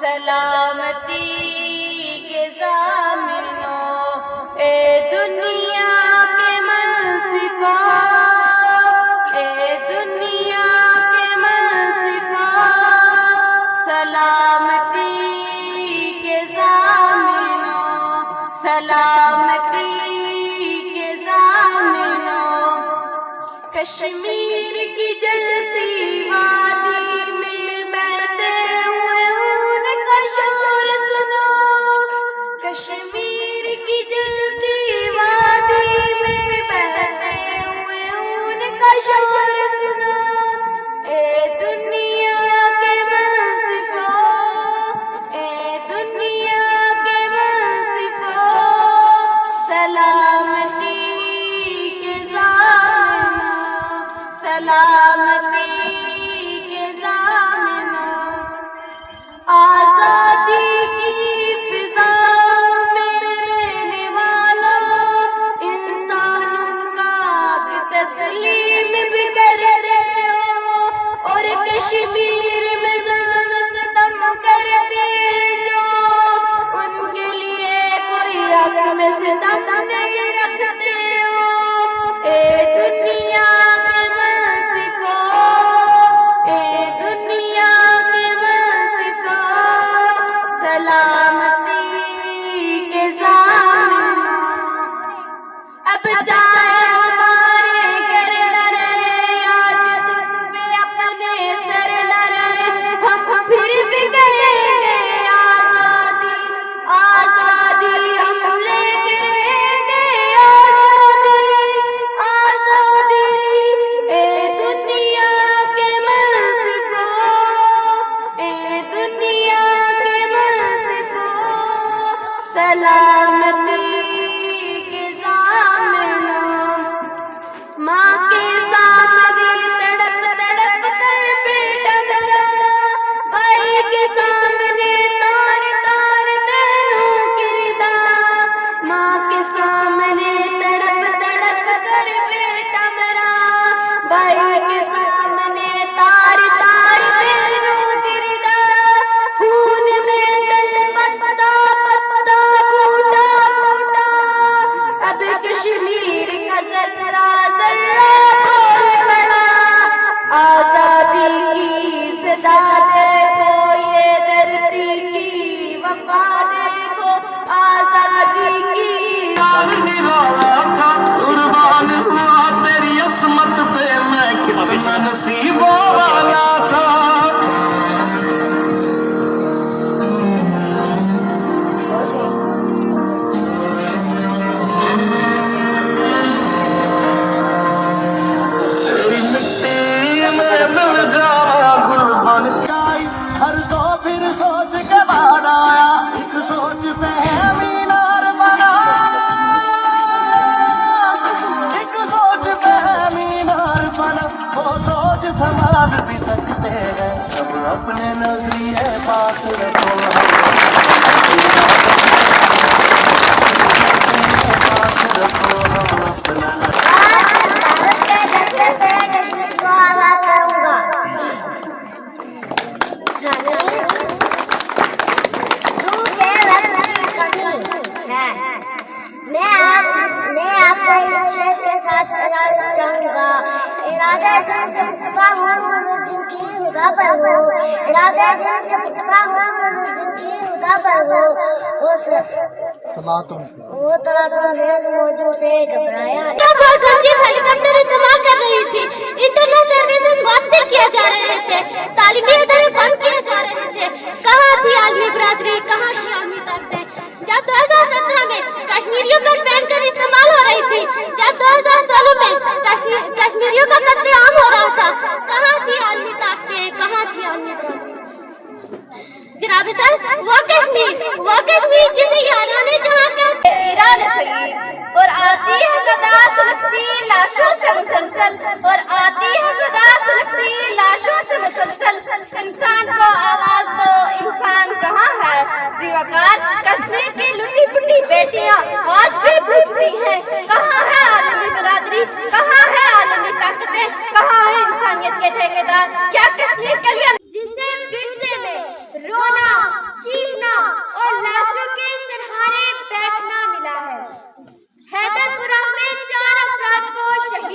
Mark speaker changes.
Speaker 1: سلامتی کے ضامنوں اے دنیا کے منصفہ، اے دنیا کے منصفہ، سلامتی کے ضامنوں، سلامتی کے ضامنوں، کشمیر کی جلتی وادی میں بہتے ہوئے خون کا شور سنو، کشمیر کی جلتی وادی میں بہتے ہوئے خون کا شور سنو، اے دنیا کے منصفوں، اے دنیا کے منصفوں، سلامتی کے ضامنوں، سلامتی کے ضامنوں، آزادی کی فضاؤں میں رہنے والوں، انسانوں کا تسلیم بھی کرتے ہو، اور کشمیر میں ظلم ستم کرتے جو، ان کے لیے کوئی حق میں ستم نہیں رکھتے ہو، اے دنیا کے منصفوں، اے دنیا کے منصفوں، سلامتی کے ضامنوں، اب چاہے ہمارے گھر نہ رہے یا جسم پہ اپنے سر نہ رہے، ہم پھر بھی کہیں گے آزادی، آزادی ہم لے کے رہیں گے، آزادی، آزادی، اے دنیا کے منصفوں، اے دنیا کے منصفوں، سلامتی کے ضامنوں، ماں کے سامنے تڑپ تڑپ کر بیٹا مرا، بھائی کے سامنے تار تار بہنوں کی ردا، ماں کے سامنے تڑپ تڑپ کر بیٹا مرا، بھائی کے سامنے تار تار بہنوں کی ردا، خون میں دل پتا پتا پھوٹا پھوٹا، اب کشمیر کا ذرہ ذرہ بول پڑا، آزادی کی صدا دیکھو، یہ دھرتی کی وفا دیکھو، آزادی کی
Speaker 2: نرالا تھا قربان ہوا تیری عصمت پہ میں کتنا نصیبوں والا تھا، تیری مٹی میں مل جاواں گل بن کے آئی، ہر دو پھر سوچ کے بعد آیا، ایک سوچ پہ ہے مینار بنا، ایک سوچ پہ ہے مینار بنا، وہ سوچ سنبھال بھی سکتے ہیں، سب اپنے نظریے پاس رکھو،
Speaker 3: میں آپ کو اس شعر کے ساتھ بتانا چاہوں گا، ارادہ جن کے پختہ ہو جن کی خدا پر ہو، ارادہ جن کے پختہ ہو جن کی خدا پر ہو، وہ تلاتم ہے موجوں سے گھبرایا،
Speaker 4: ہیلی کاپٹر استعمال کر رہی تھی، انٹرنیٹ سروسز معطل کیے جا رہے تھے، تعلیمی ادارے بند کیے جا رہے تھے، کہاں تھی عالمی برادری، کہاں تھی عالمی طاقتیں، جب 2017 میں کشمیریوں پر پین کر استعمال ہو رہی تھی، جب 2016 میں کشمیریوں کا قتل عام ہو رہا تھا، کہاں تھی عالمی طاقتیں، کہاں تھی عالمی طاقتیں، جناب سر وہ کشمیر جسے یاران جہاں کہتے
Speaker 1: ایران سعید، اور آتی ہے صدا سلگتی لاشوں سے مسلسل، اور آتی ہے صدا سلگتی لاشوں سے مسلسل، انسان کو آواز دو، انسان کہاں ہے زیوکار، کشمیر کی لٹی پٹی بیٹیاں آج بھی پوچھتی ہیں، کہاں ہے عالمی برادری، کہاں ہے عالمی طاقتیں، کہاں ہے انسانیت کے ٹھیکیدار، کیا کشمیر کے لیے
Speaker 3: جسے ورثے میں رونا